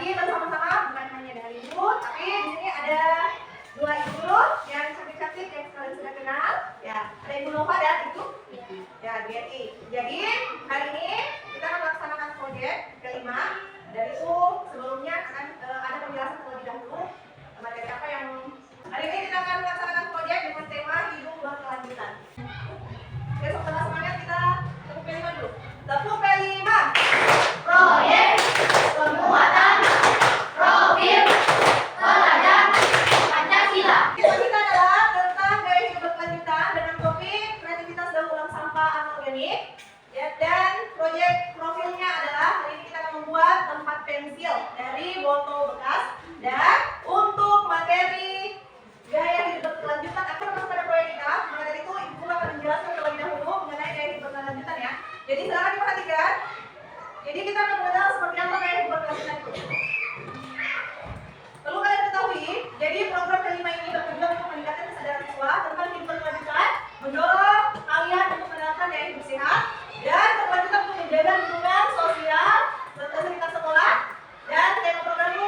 lagi bersama-sama, bukan hanya dari ibu, tapi di sini ada dua ibu yang cantik-cantik yang kalian sudah kenal. Ya, ada Ibu Nova dan Ibu Geti. Jadi hari ini kita akan melaksanakan proyek kelima. Dan itu sebelumnya akan ada penjelasan terlebih dahulu materi apa yang hari ini kita akan melaksanakan proyek dengan tema hidup berkelanjutan. Oke, sama semangat kita tepuk kelima dulu. Tepuk kelima. Proyek penguatan profil teladan Pancasila. Tema kita adalah tentang gaya hidup berkelanjutan dengan topik kreativitas daur ulang sampah anorganik. Ya, dan proyek profilnya adalah hari ini kita akan membuat tempat pensil dari botol bekas. Dan untuk materi gaya hidup berkelanjutan akan masuk pada proyek kita. Maka dari itu ibu akan menjelaskan terlebih dahulu mengenai gaya hidup berkelanjutan ya. Jadi silakan diperhatikan. Jadi kita akan mengenal seperti apa gaya hidup berkelanjutan itu. Perlu kalian ketahui, jadi program kelima ini bertujuan untuk meningkatkan kesadaran siswa tentang hidup berkelanjutan, mendorong kalian untuk menerapkan gaya hidup sehat, dan berkelanjutan untuk menjaga lingkungan sosial serta sekitar sekolah. Dan tema program ini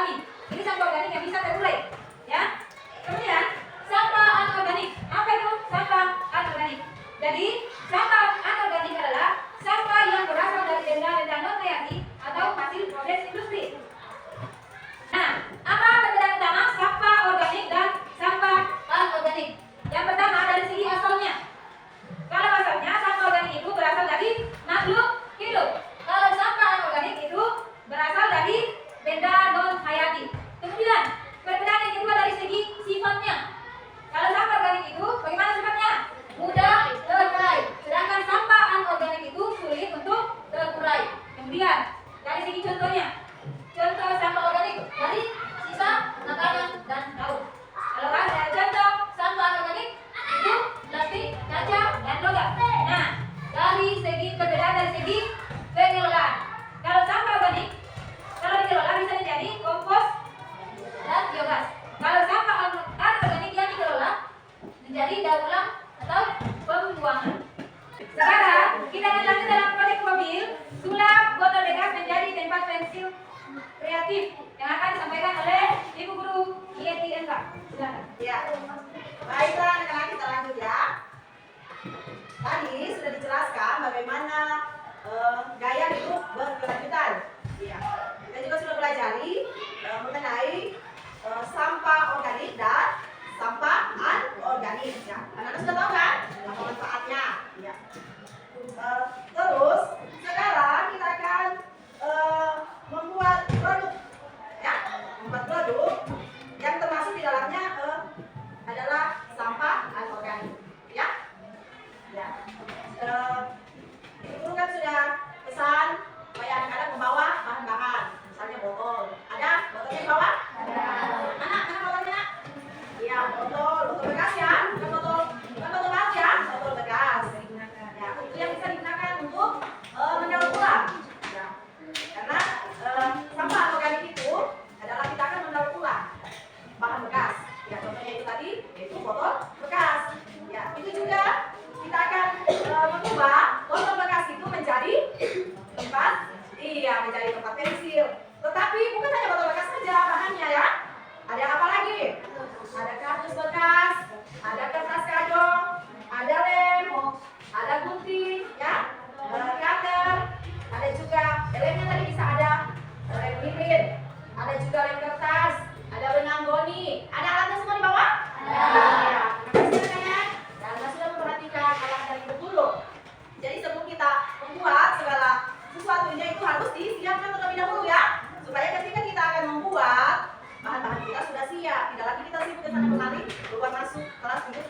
alami. Ini sampah organik yang bisa terurai, ya. Kemudian sampah anorganik. Apa itu sampah anorganik? Jadi sampah anorganik adalah sampah yang berasal dari benda-benda non reaktif atau hasil proses industri. Nah, apa perbedaan utama sampah organik dan sampah anorganik? Yang pertama dari segi asalnya. Kalau asalnya sampah organik itu berasal dari makhluk hidup. Kalau sampah anorganik itu berasal dari benda non hayati. Kemudian perbedaan yang kedua dari segi sifatnya. Kalau sampah organik itu bagaimana sifatnya? Mudah terurai. Sedangkan sampah anorganik itu sulit untuk terurai. Kemudian dari segi contohnya. Contoh sampah organik dari sisa makanan dan daun. Kalau ada contoh sampah anorganik itu plastik, kaca, dan logam. Nah, dari segi perbedaan dari segi pengelolaan. Kalau sampah organik, kalau dikelola bisa menjadi kompos dan biogas. Kalau sampah anorganik yang dikelola menjadi daur ulang atau pembuangan. Sekarang kita akan lanjut dalam proyek mobil sulap botol bekas menjadi tempat pensil kreatif yang akan disampaikan oleh Ibu Guru Yeti MK. Silakan. Ya. Baiklah, sekarang kita lanjut ya. Tadi sudah dijelaskan bagaimana gaya hidup berkelanjutan. Ya. Kita juga sudah pelajari mengenai sampah organik dan sampah anorganik. Ya. Anak-anak sudah tahu kan apa manfaatnya? Ya. Terus sekarang kita akan membuat produk, ya, membuat produk yang termasuk di dalamnya adalah sampah anorganik, ya. Ya. Ibu kan sudah pesan supaya anak-anak membawa bahan-bahan, misalnya botol. Ada botolnya di bawah? Ada. Mana botolnya? Iya, botol bekas ya, bukan botol baru ya, botol bekas. Ya, itu yang bisa digunakan untuk mendaur ulang. Ya. Karena sampah anorganik itu adalah kita akan mendaur ulang bahan bekas. Ya, contohnya itu tadi yaitu botol bekas. Ya, itu juga kita akan mengubah botol bekas itu menjadi tempat pensil. Tetapi bukan hanya botol bekas saja bahannya ya. Ada apa lagi? Ada kardus bekas, ada kertas kado, ada lem, ada gunting, ya, cutter, ada juga lemnya tadi bisa ada lem lipin, ada juga lem kertas, ada benang goni, ada alatnya semua di bawah? Ada. Ya, terima kasih ya. Dan kita sudah memperhatikan alat dari dulu. Jadi sebelum kita membuat segala sesuatunya itu harus disiapkan terlebih dahulu ya, supaya ketika kita akan membuat bahan-bahan kita sudah siap, tidak lagi kita sibuk ke sana kemari, keluar masuk kelas untuk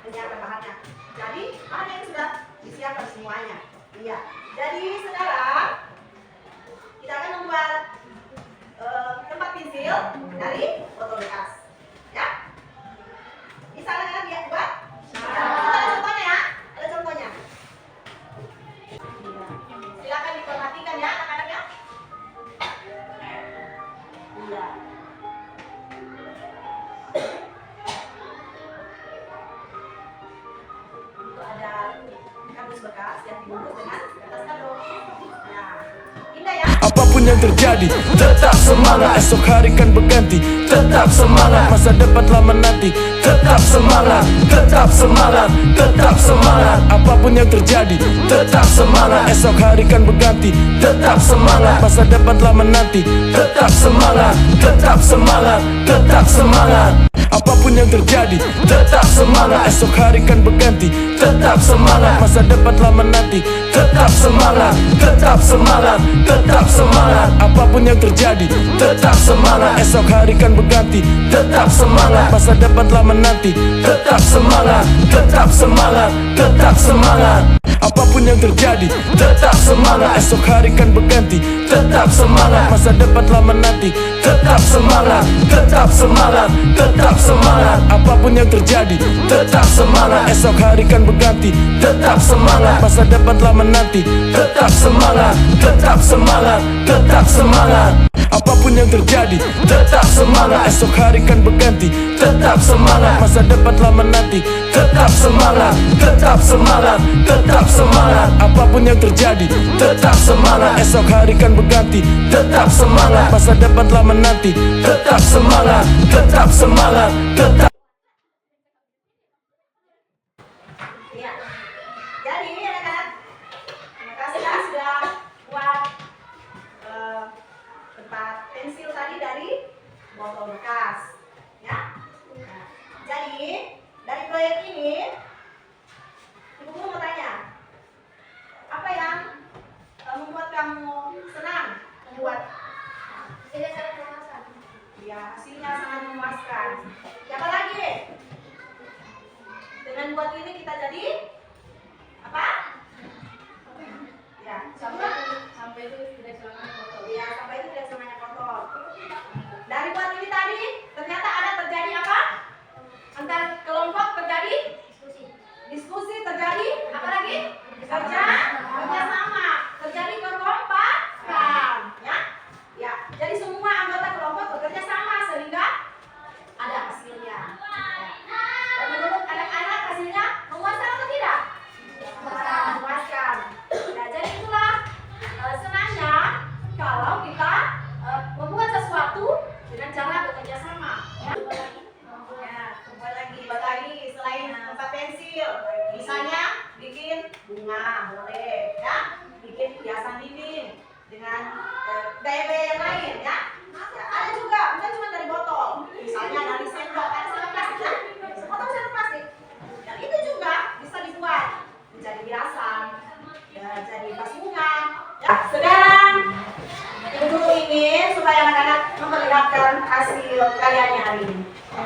menyiapkan bahannya. Jadi bahannya itu sudah disiapkan semuanya. Iya. Jadi sekarang kita akan membuat tempat pensil dari botol bekas. Ya. Bisa anak-anak lihat buat? Kita ada contohnya ya. Ada contohnya. Silakan diperhatikan ya anak-anaknya. Iya. Itu ada kardus bekas yang dibungkus dengan kertas kado. Nah, indah ya. Apapun yang terjadi, tetap semangat. Esok hari kan berganti, tetap semangat. Masa depan telah menanti, tetap semangat. Tetap semangat, tetap semangat. Apapun yang terjadi, tetap semangat. Esok hari kan berganti, tetap semangat. Masa depan telah menanti, tetap semangat. Tetap semangat, tetap semangat. Apapun yang terjadi, tetap semangat. Esok hari kan berganti, tetap semangat. Masa depan telah menanti, tetap semangat. Tetap semangat, tetap semangat. Apapun yang terjadi, tetap semangat. Esok hari kan berganti, tetap semangat. Masa depan telah menanti, tetap semangat. Tetap semangat, tetap semangat. Apapun yang terjadi, tetap semangat. Esok hari kan berganti, tetap semangat. Masa depan telah menanti, tetap semangat. Tetap semangat, tetap semangat. Apapun yang terjadi, tetap semangat. Esok hari kan berganti, tetap semangat. Masa depan telah menanti, tetap semangat. Tetap semangat, tetap semangat. Apapun apapun yang terjadi, tetap semangat. Esok hari kan berganti, tetap semangat. Masa depan telah menanti, tetap semangat, tetap semangat, tetap semangat. Apapun yang terjadi, tetap semangat. Esok hari kan berganti, tetap semangat. Masa depan telah menanti, tetap semangat, tetap semangat, tetap. Ya. Jadi anak-anak, terima kasih ya sudah buat tempat pensil tadi dari botol bekas. Ya. Nah, jadi dari proyek ini, ibu guru mau tanya, apa yang membuat kamu senang membuat? Tidak sangat memuaskan. Ya, hasilnya sangat memuaskan. Siapa lagi? Dengan buat ini kita jadi apa? Ya, Sampai itu tidak selamanya kotor. ya sampai itu tidak semuanya kotor. Dari buat ini tadi ternyata ada terjadi apa? Antar kelompok terjadi diskusi, terjadi apa lagi? Kerjasama, terjadi kekompakan, ya. Ya, jadi semua anggota kelompok bekerja sama sehingga ada hasilnya. Ya. Dan menurut anak-anak hasilnya memuaskan atau tidak? Memuaskan. Nah, jadi itulah senangnya kalau kita membuat sesuatu dengan cara bekerja sama. Ya, buat lagi selain tempat pensil, misalnya bikin bunga boleh, ya, bikin hiasan dinding dengan gaya-gaya yang lain, ya. Ya, ada juga, bukan cuma dari botol, misalnya dari sendok, ada sendok plastik, sepotong sendok plastik. Dan itu juga bisa dibuat menjadi hiasan, ya, jadi vas bunga. Ya, sekarang ibu guru ingin supaya anak-anak memperlihatkan hasil karyanya hari ini. Ya.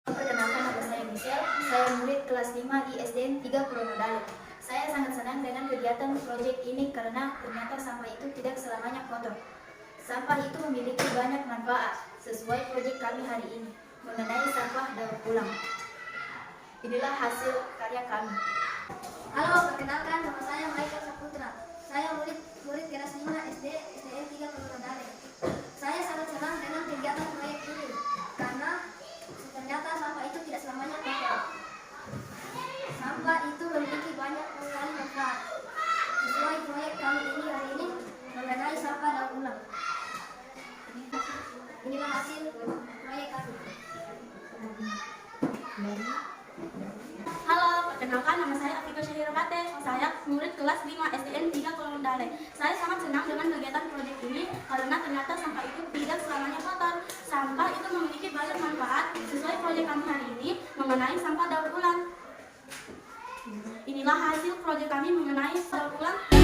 Perkenalkan, nama saya Michelle. Saya murid kelas 5 di SDN 3 Koronodale. Saya sangat senang dengan kegiatan proyek ini karena ternyata sampah itu tidak selamanya kotor. Sampah itu memiliki banyak manfaat sesuai proyek kami hari ini mengenai sampah daur ulang. Inilah hasil karya kami. Halo, perkenalkan nama saya Michael Saputra. Saya murid kelas 5 SDN 3 Koronodale. Saya sangat senang dengan kegiatan proyek ini karena ternyata sampah itu tidak selamanya kotor. Sampah itu memiliki banyak sekali manfaat. Sesuai proyek kami ini hari ini mengenai sampah daur ulang. Inilah hasil proyek kami. Halo, perkenalkan nama saya Afika Syahirabate. Saya murid kelas 5 SDN 3 Koronodale. Saya sangat senang dengan kegiatan proyek ini karena ternyata sampah itu tidak selamanya kotor. Sampah itu memiliki banyak manfaat sesuai proyek kami hari ini mengenai sampah daur ulang. Inilah hasil proyek kami mengenai daur ulang.